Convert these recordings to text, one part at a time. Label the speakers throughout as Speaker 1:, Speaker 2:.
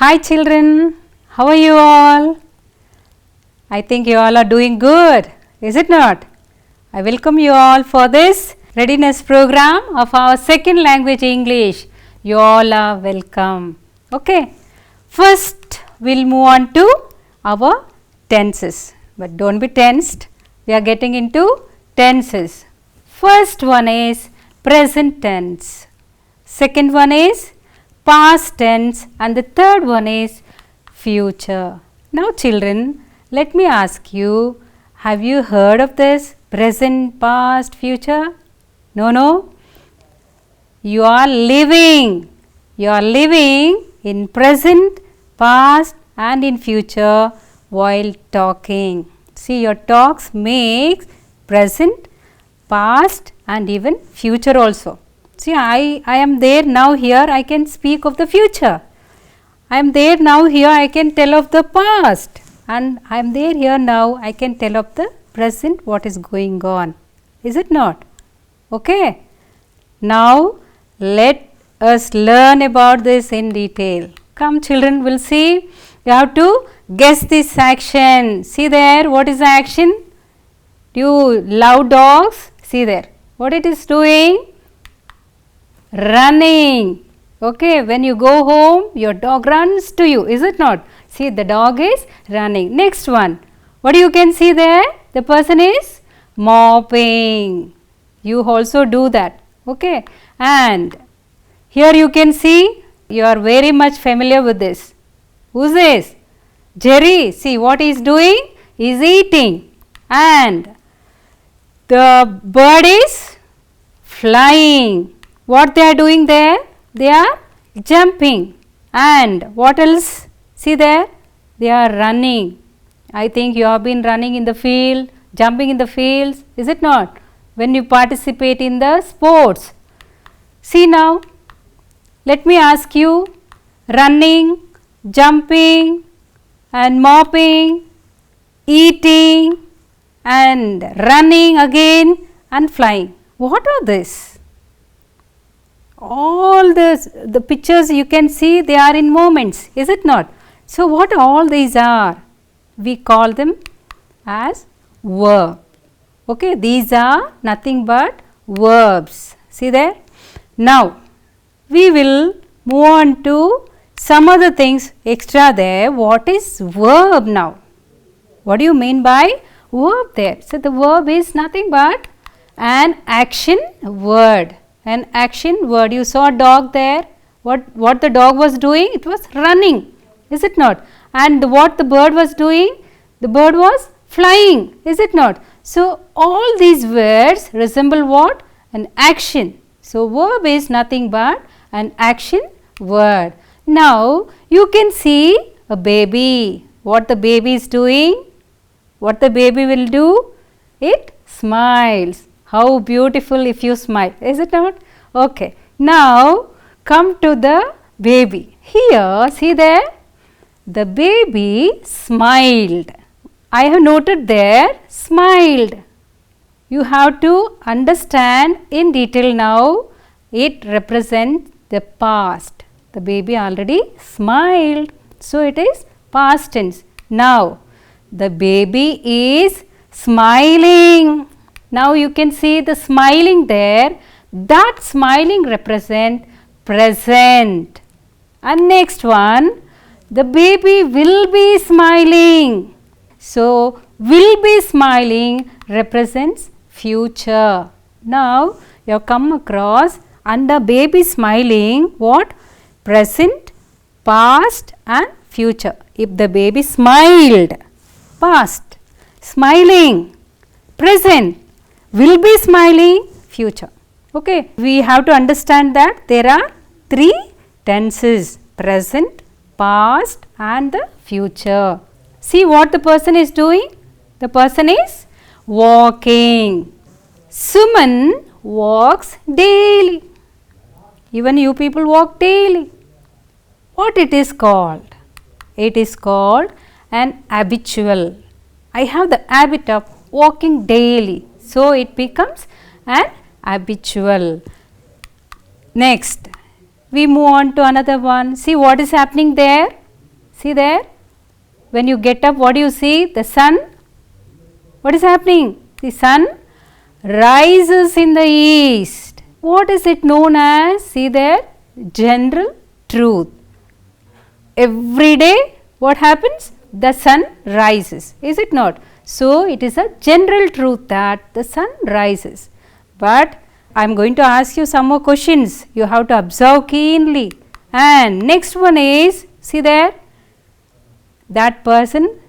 Speaker 1: Hi children, how are you all? I think you all are doing good, is it not? I welcome you all for this readiness program of our second language English. You all are welcome. Okay, first we will move on to our tenses, but don't be tensed, we are getting into tenses. First one is present tense, second one is past tense, and the third one is future. Now children, let me ask you, have you heard of this present, past, future? No? You are living in present, past and in future while talking. See, your talks makes present, past and even future also. See, I am there now here, I can speak of the future. I am there now here, I can tell of the past. And I am there here now, I can tell of the present, what is going on. Is it not? Okay. Now, let us learn about this in detail. Come children, we'll see. You have to guess this action. See there, what is the action? Do you love dogs? See there, what it is doing? Running. Okay, when you go home, your dog runs to you, is it not? See, the dog is running. Next one, what you can see there? The person is mopping. You also do that. Okay, and here you can see, you are very much familiar with this. Who's this? Jerry. See what he is doing? He is eating. And the bird is flying. What they are doing there? They are jumping. And what else? See there? They are running. I think you have been running in the field, jumping in the fields, is it not? When you participate in the sports. See now, let me ask you, running, jumping and mopping, eating and running again and flying. What are these? All the pictures you can see, they are in moments, is it not? So, what all these are? We call them as verb. Okay, these are nothing but verbs. See there? Now, we will move on to some other things extra there. What is verb now? What do you mean by verb there? So, the verb is nothing but an action word. An action word. You saw a dog there. What the dog was doing? It was running. Is it not? And what the bird was doing? The bird was flying. Is it not? So, all these words resemble what? An action. So, verb is nothing but an action word. Now, you can see a baby. What the baby is doing? What the baby will do? It smiles. How beautiful if you smile, is it not? Okay. Now, come to the baby. Here, see there, the baby smiled. I have noted there, smiled. You have to understand in detail now, it represents the past. The baby already smiled. So, it is past tense. Now, the baby is smiling. Now, you can see the smiling there, that smiling represent present. And next one, the baby will be smiling. So, will be smiling represents future. Now, you have come across under baby smiling what? Present, past and future. If the baby smiled, past, smiling, present, will be smiling, future. Okay. We have to understand that there are three tenses, present, past and the future. See what the person is doing? The person is walking. Suman walks daily. Even you people walk daily. What it is called? It is called an habitual. I have the habit of walking daily. So, it becomes an habitual. Next, we move on to another one. See what is happening there? See there, when you get up, what do you see? The sun. What is happening? The sun rises in the east. What is it known as? See there, general truth. Every day, what happens? The sun rises, is it not? So, it is a general truth that the sun rises. But I am going to ask you some more questions. You have to observe keenly. And next one is, see there, that person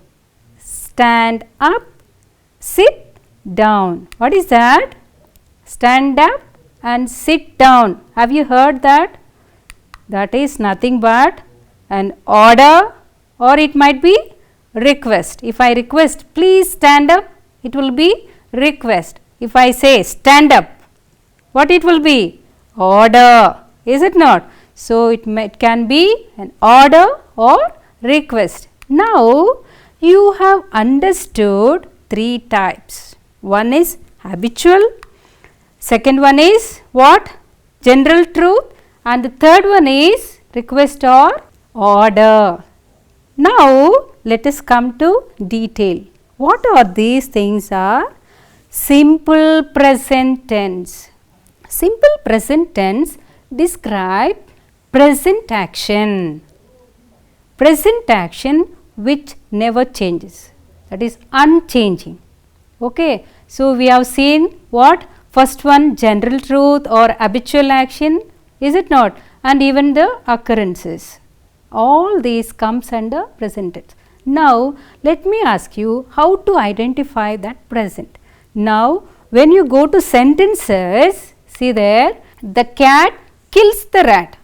Speaker 1: stand up, sit down. What is that? Stand up and sit down. Have you heard that? That is nothing but an order, or it might be request. If I request, please stand up, it will be request. If I say stand up, what it will be? Order, is it not? So, it can be an order or request. Now, you have understood three types. One is habitual, second one is what? General truth, and the third one is request or order. Now, let us come to detail. What are these things are? Simple present tense. Simple present tense describe present action. Present action which never changes, that is unchanging. Okay. So, we have seen what? First one, general truth or habitual action, is it not? And even the occurrences. All these comes under present tense. Now, let me ask you how to identify that present. Now, when you go to sentences, see there, the cat kills the rat.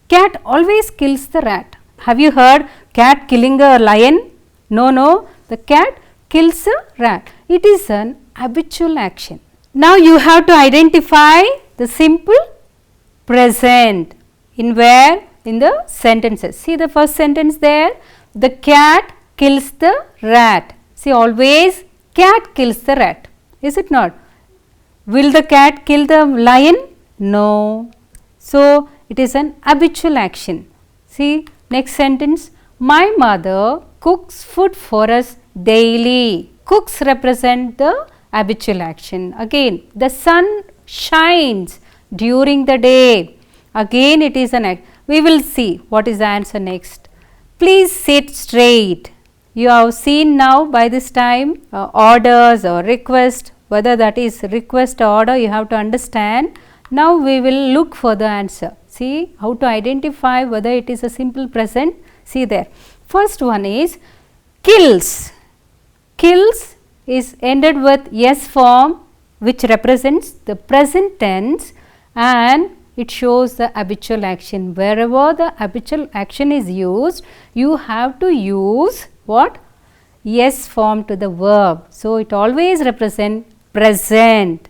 Speaker 1: Cat always kills the rat. Have you heard cat killing a lion? No, no, the cat kills a rat. It is an habitual action. Now, you have to identify the simple present in where? In the sentences. See the first sentence there, the cat kills the rat. See, always cat kills the rat, is it not? Will the cat kill the lion? No. So, it is an habitual action. See next sentence, my mother cooks food for us daily. Cooks represent the habitual action. Again, the sun shines during the day. Again, it is an act. We will see what is the answer next. Please sit straight. You have seen now by this time orders or request, whether that is request or order, you have to understand. Now, we will look for the answer. See how to identify whether it is a simple present. See there. First one is kills. Kills is ended with S form, which represents the present tense, and it shows the habitual action. Wherever the habitual action is used, you have to use what? S form to the verb. So, it always represents present.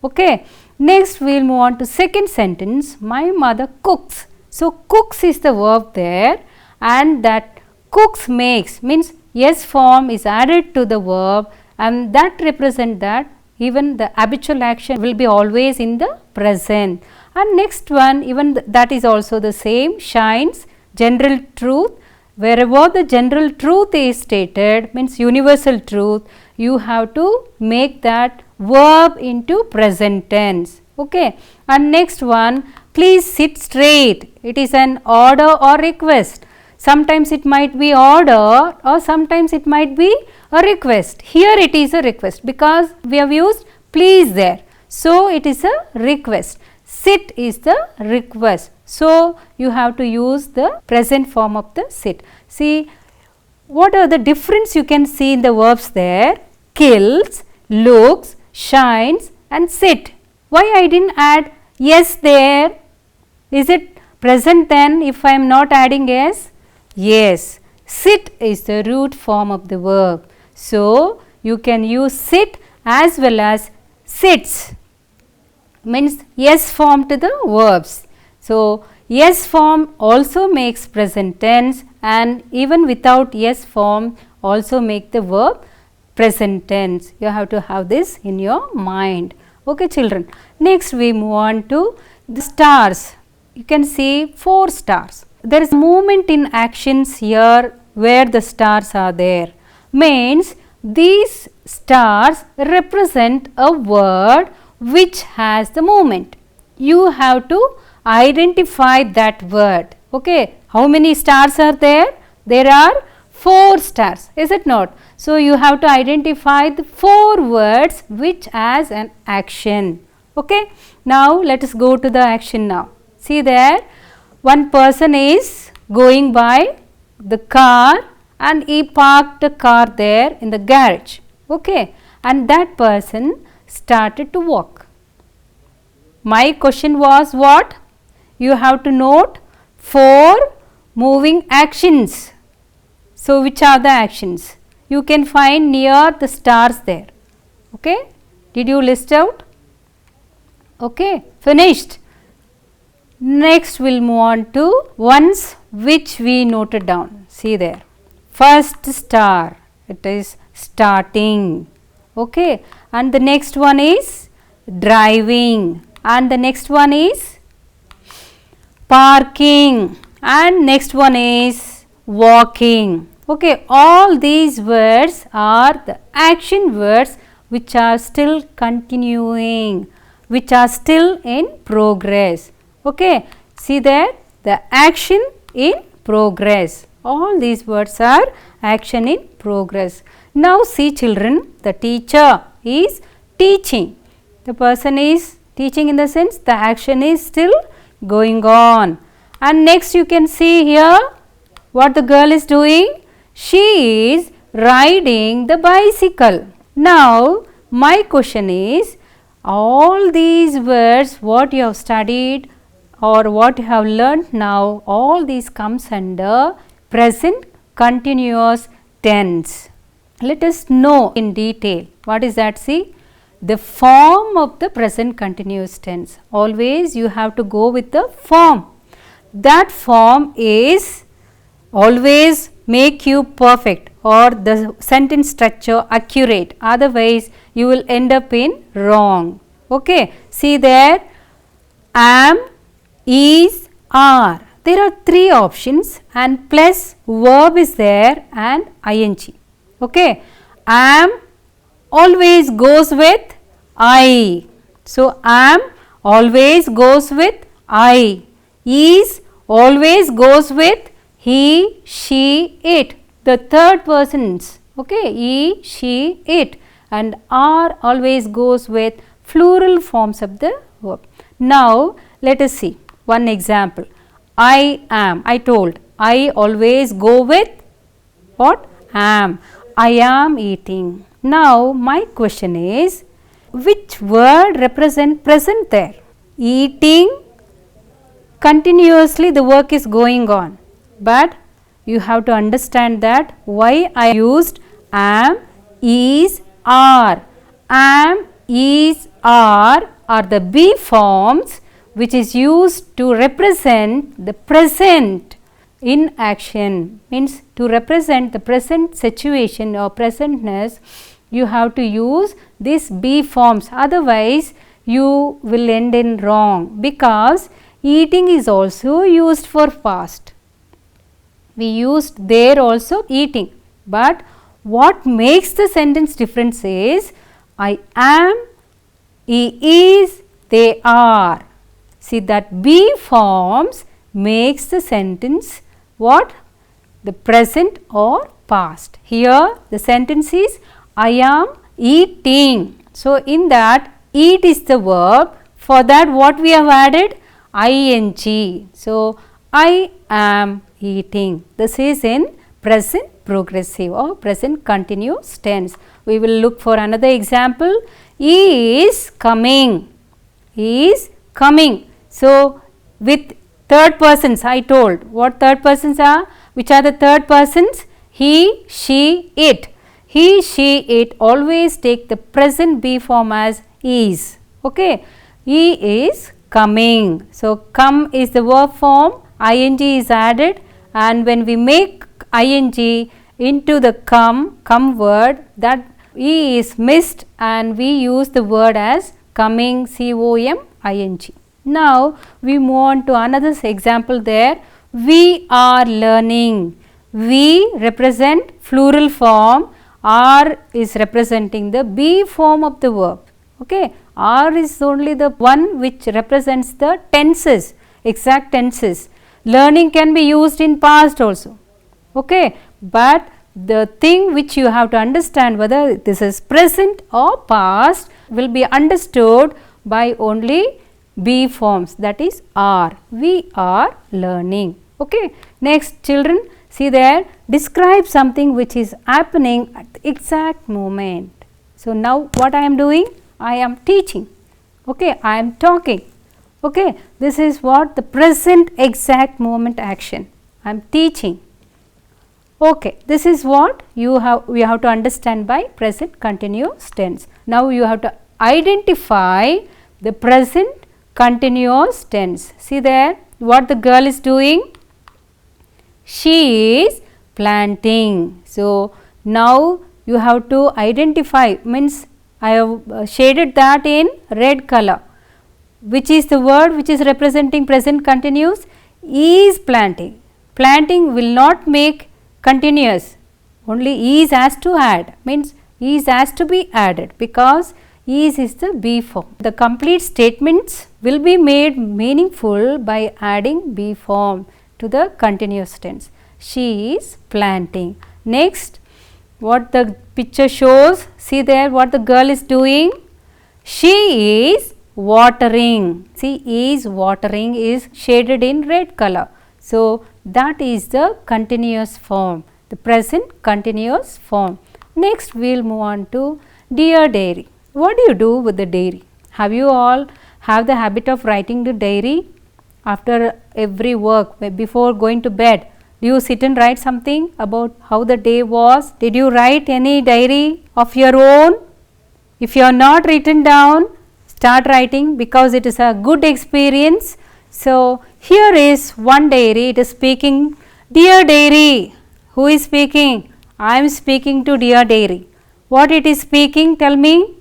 Speaker 1: Okay. Next, we will move on to second sentence. My mother cooks. So, cooks is the verb there, and that cooks makes means S form is added to the verb, and that represent that even the habitual action will be always in the present. And next one, even that is also the same, shines, general truth. Wherever the general truth is stated, means universal truth, you have to make that verb into present tense. Okay. And next one, please sit straight. It is an order or request. Sometimes it might be order or sometimes it might be a request. Here it is a request because we have used please there. So, it is a request. Sit is the request. So, you have to use the present form of the sit. See, what are the difference you can see in the verbs there? Kills, looks, shines and sit. Why I didn't add yes there? Is it present then if I am not adding yes? Yes, sit is the root form of the verb. So, you can use sit as well as sits, means yes form to the verbs. So, yes form also makes present tense, and even without yes form also make the verb present tense. You have to have this in your mind. Okay, children. Next we move on to the stars. You can see 4 stars. there is movement in actions here where the stars are there. Means these stars represent a word which has the movement. You have to identify that word. Okay. How many stars are there? There are 4 stars, is it not? So, you have to identify the 4 words which has an action. Okay. Now, let us go to the action now. See there, one person is going by the car and he parked the car there in the garage. Okay. And that person started to walk. My question was what? You have to note 4 moving actions. So, which are the actions? You can find near the stars there. Okay. Did you list out? Okay. Finished. Next we will move on to ones which we noted down. See there. First star, it is starting. Okay. And the next one is driving. And the next one is parking. And next one is walking. Okay. All these words are the action words which are still continuing, which are still in progress. Okay. See there, the action in progress. All these words are action in progress. Now see children, the teacher is teaching. The person is teaching in the sense the action is still going on. And next you can see here what the girl is doing. She is riding the bicycle. Now my question is, all these words what you have studied or what you have learnt now, all these comes under present continuous tense. Let us know in detail. What is that? See, the form of the present continuous tense. Always you have to go with the form. That form is always make you perfect or the sentence structure accurate. Otherwise, you will end up in wrong. Okay. See there, am, is, are. There are 3 options and plus verb is there and ing. Okay. Am always goes with I. So, am always goes with I. Is always goes with he, she, it. The third persons. Okay. He, she, it. And are always goes with plural forms of the verb. Now, let us see one example. I am. I told. I always go with what? Am. I am eating. Now, my question is, which word represent present there? Eating, continuously the work is going on. But you have to understand that why I used am, is, are. Am, is, are the be forms which is used to represent the present in action. Means to represent the present situation or presentness, you have to use these be forms. Otherwise, you will end in wrong, because eating is also used for past. We used there also eating. But what makes the sentence difference is I am, he is, they are. See, that be forms makes the sentence what? The present or past. Here the sentence is I am eating. So, in that eat is the verb. For that what we have added? ing. So, I am eating. This is in present progressive or present continuous tense. We will look for another example. He is coming. He is coming. So, with third persons I told. What third persons are? Which are the third persons? He, she, it. He, she, it always take the present be form as is. Okay. He is coming. So, come is the verb form, ing is added, and when we make ing into the come word, that e is missed and we use the word as coming, coming. Now, we move on to another example there. We are learning. We represent plural form. Are is representing the be form of the verb. Okay. Are is only the one which represents the tenses, exact tenses. Learning can be used in past also. Okay. But the thing which you have to understand whether this is present or past will be understood by only be forms, that is are. We are learning. Okay. Next, children, see there, describe something which is happening at the exact moment. So, now what I am doing? I am teaching. Okay. I am talking. Okay. This is what the present exact moment action. I am teaching. Okay, this is what we have to understand by present continuous tense. Now you have to identify the present continuous tense. See there what the girl is doing? She is planting. So now you have to identify, means I have shaded that in red color. Which is the word which is representing present continuous? Is planting. Planting will not make continuous, only is has to add, means is has to be added because is the be form. The complete statements will be made meaningful by adding be form to the continuous tense. She is planting. Next, what the picture shows, see there what the girl is doing? She is watering. See, is watering is shaded in red color. So, that is the continuous form, the present continuous form. Next, we will move on to dear diary. What do you do with the diary? Have you all have the habit of writing the diary after every work, before going to bed? Do you sit and write something about how the day was? Did you write any diary of your own? If you are not written down, start writing because it is a good experience. So, here is one diary, it is speaking, dear diary. Who is speaking? I am speaking to dear diary. What it is speaking? Tell me.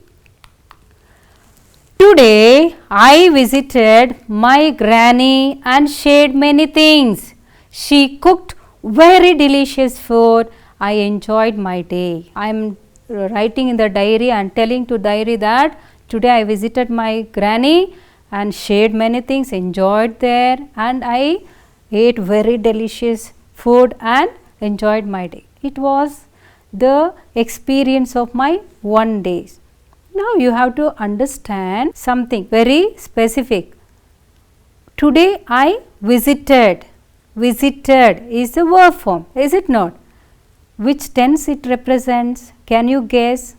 Speaker 1: Today I visited my granny and shared many things. She cooked very delicious food. I enjoyed my day. I am writing in the diary and telling to diary that today I visited my granny and shared many things, enjoyed there, and I ate very delicious food and enjoyed my day. It was the experience of my one day. Now you have to understand something very specific. Today I visited. Visited is the verb form, is it not? Which tense it represents? Can you guess?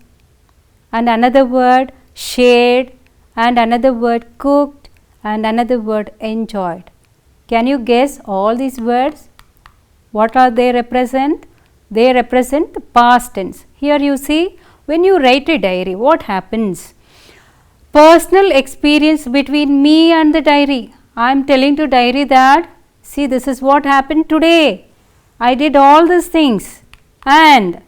Speaker 1: And another word, shared, and another word, cooked, and another word, enjoyed. Can you guess all these words? What are they represent? They represent the past tense. Here you see, when you write a diary, what happens? Personal experience between me and the diary. I am telling to diary that, see, this is what happened today. I did all these things. And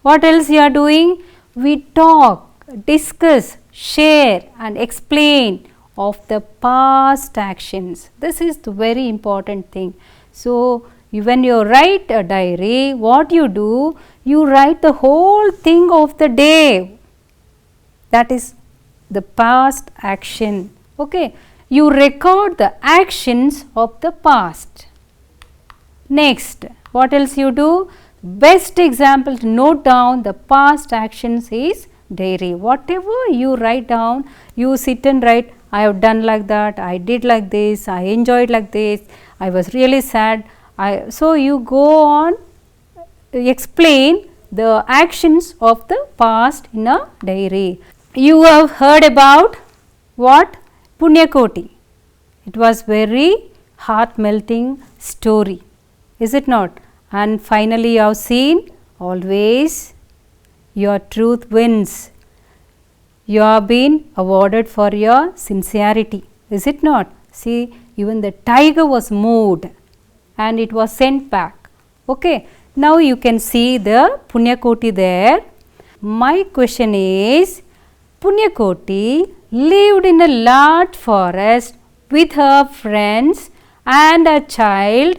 Speaker 1: what else you are doing? We talk, discuss, share and explain of the past actions. This is the very important thing. So, when you write a diary, what you do? You write the whole thing of the day. That is the past action. Okay. You record the actions of the past. Next, what else you do? Best example to note down the past actions is diary. Whatever you write down, you sit and write, I have done like that, I did like this, I enjoyed like this, I was really sad. So you go on explain the actions of the past in a diary. You have heard about what? Punyakoti. It was very heart melting story, is it not? And finally you have seen, always your truth wins. You have been awarded for your sincerity, is it not? See, even the tiger was moved and it was sent back. Okay. Now you can see the Punyakoti there. My question is, Punyakoti lived in a large forest with her friends and a child.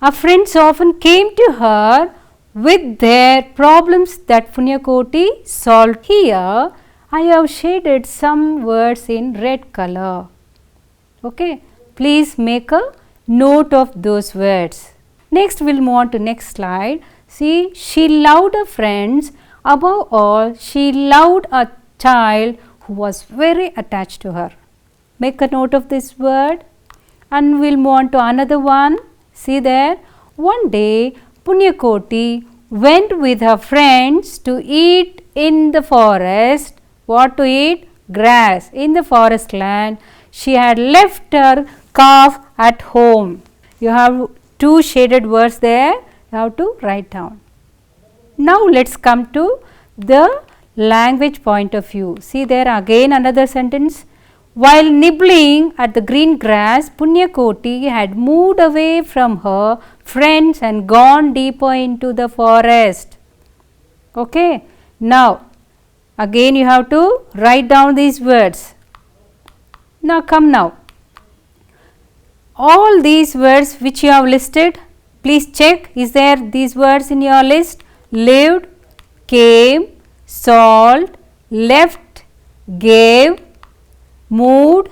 Speaker 1: Her friends often came to her with their problems that Punyakoti solved. Here I have shaded some words in red color. Okay, please make a note of those words. Next we will move on to next slide. See, she loved her friends. Above all, she loved a child who was very attached to her. Make a note of this word and we will move on to another one. See there, one day Punyakoti went with her friends to eat in the forest. What to eat? Grass in the forest land. She had left her calf at home. You have two shaded words there, you have to write down. Now let us come to the language point of view. See there again another sentence. While nibbling at the green grass, Punyakoti had moved away from her friends and gone deeper into the forest. Okay. Now again you have to write down these words. Now come now. All these words which you have listed, please check, is there these words in your list? Lived, came, solved, left, gave, moved,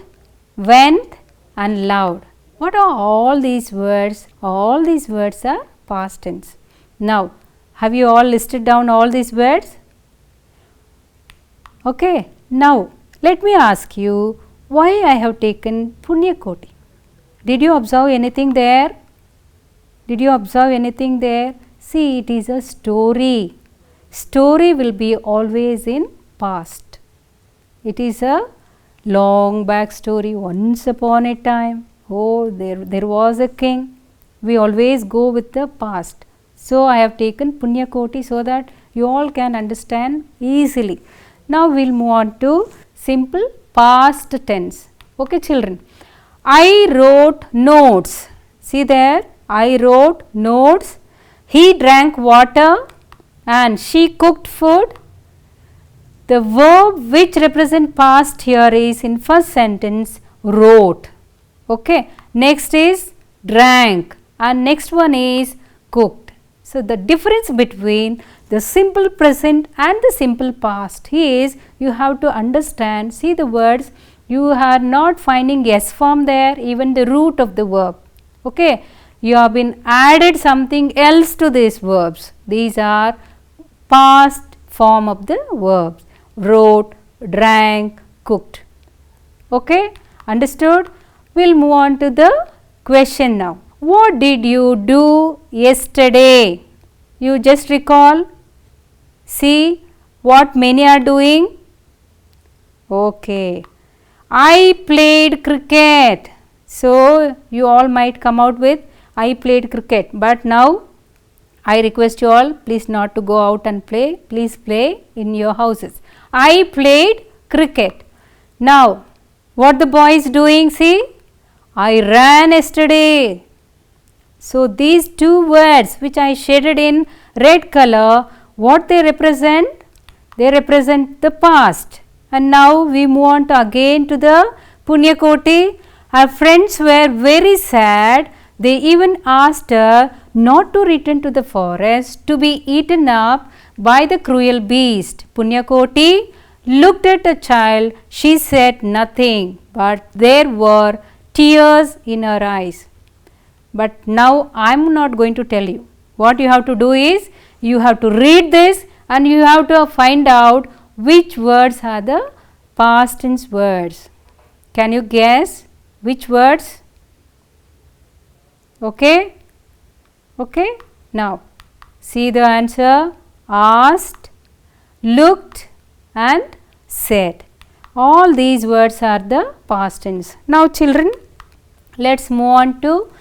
Speaker 1: went and loved. What are all these words? All these words are past tense. Now, have you all listed down all these words? Okay. Now, let me ask you why I have taken Punyakoti. Did you observe anything there? Did you observe anything there? See, it is a story. Story will be always in past. It is a long back story. Once upon a time, oh, there was a king. We always go with the past. So, I have taken Punyakoti so that you all can understand easily. Now, we will move on to simple past tense. Okay, children. I wrote notes. See there, I wrote notes. He drank water and she cooked food. The verb which represent past here is in first sentence wrote. Okay. Next is drank and next one is cooked. So, the difference between the simple present and the simple past is you have to understand, see the words, you are not finding S form there, even the root of the verb. Okay. You have been added something else to these verbs. These are past form of the verbs. Wrote, drank, cooked. Okay. Understood? We will move on to the question now. What did you do yesterday? You just recall. See what many are doing. Okay. I played cricket. So, you all might come out with I played cricket, but now I request you all please not to go out and play, please play in your houses. I played cricket. Now, what the boy is doing, see, I ran yesterday. So, these two words which I shaded in red color, what they represent? They represent the past. And now we move on to again to the Punyakoti. Her friends were very sad. They even asked her not to return to the forest to be eaten up by the cruel beast. Punyakoti looked at the child. She said nothing, but there were tears in her eyes. But now I am not going to tell you. What you have to do is, you have to read this and you have to find out which words are the past tense words. Can you guess which words? Okay. Okay. Now, see the answer. Asked, looked and said. All these words are the past tense. Now, children, let us move on to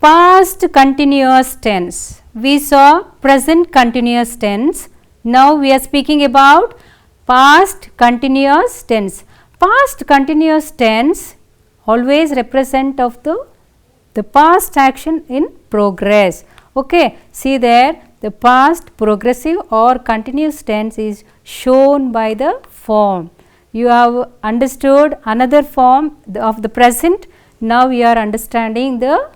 Speaker 1: past continuous tense. We saw present continuous tense. Now, we are speaking about past continuous tense. Past continuous tense always represent of the past action in progress. Okay. See there, the past progressive or continuous tense is shown by the form. You have understood another form of the present. Now, we are understanding the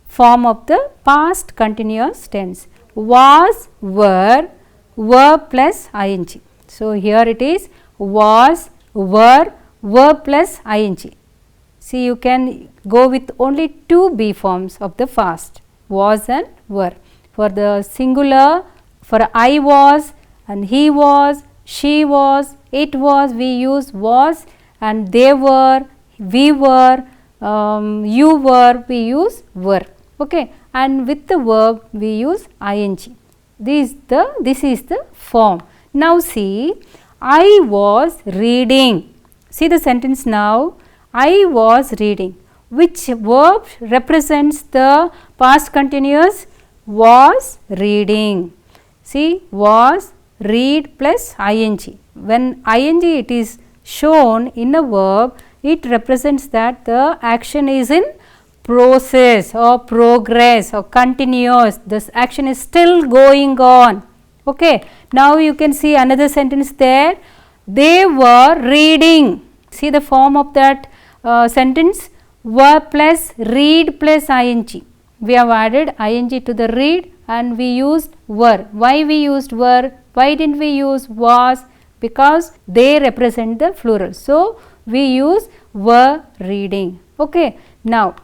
Speaker 1: form of the past continuous tense. Was, were plus ing. So, here it is was, were plus ing. See, you can go with only two be forms of the past, was and were. For the singular, for I was and he was, she was, it was, we use was, and they were, we were, you were, we use were. Okay. And with the verb we use ing. This is the form. Now see, I was reading. See the sentence now. I was reading. Which verb represents the past continuous? Was reading. See, was, read plus ing. When ing it is shown in a verb, it represents that the action is in process or progress or continuous. This action is still going on. Okay. Now you can see another sentence there. They were reading. See the form of that sentence, were plus read plus ing. We have added ing to the read and we used were. Why we used were? Why didn't we use was? Because they represent the plural. So, we use were reading. Okay. Now,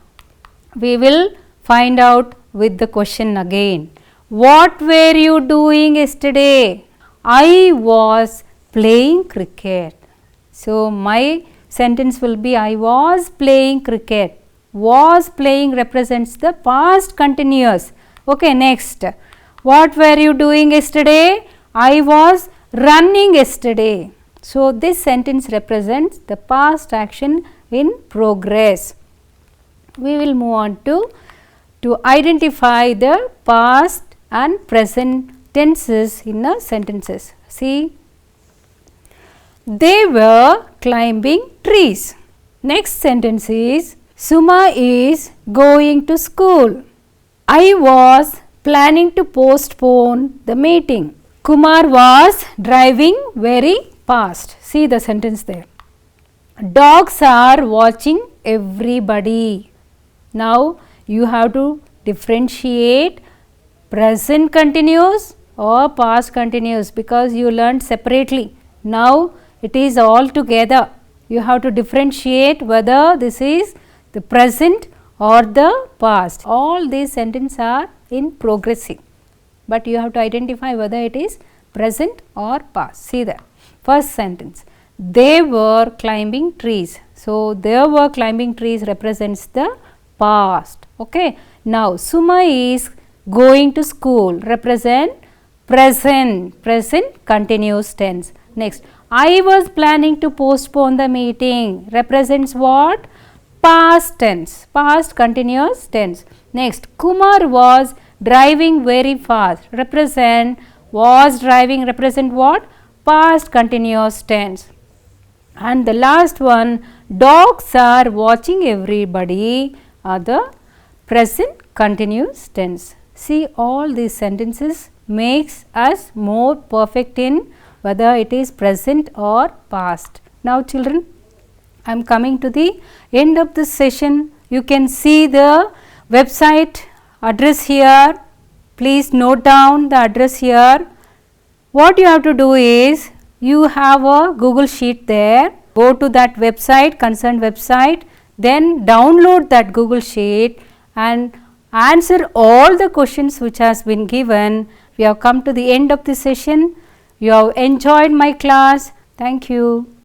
Speaker 1: we will find out with the question again. What were you doing yesterday? I was playing cricket. So, my sentence will be I was playing cricket. Was playing represents the past continuous. Okay, next. What were you doing yesterday? I was running yesterday. So, this sentence represents the past action in progress. We will move on to identify the past and present tenses in the sentences. See, they were climbing trees. Next sentence is, Suma is going to school. I was planning to postpone the meeting. Kumar was driving very fast. See the sentence there. Dogs are watching everybody. Now, you have to differentiate present continuous or past continuous because you learned separately. Now, it is all together. You have to differentiate whether this is the present or the past. All these sentences are in progressive, but you have to identify whether it is present or past. See there. First sentence, they were climbing trees. So, they were climbing trees represents the past. Okay. Now, Suma is going to school represent present continuous tense. Next, I was planning to postpone the meeting represents what? Past tense, past continuous tense. Next, Kumar was driving very fast represent was driving represent what? Past continuous tense. And the last one, dogs are watching everybody are the present continuous tense. See, all these sentences makes us more perfect in whether it is present or past. Now, children, I am coming to the end of this session. You can see the website address here. Please note down the address here. What you have to do is, you have a Google Sheet there. Go to that website, concerned website, then download that Google Sheet and answer all the questions which has been given. We have come to the end of the session. You have enjoyed my class. Thank you.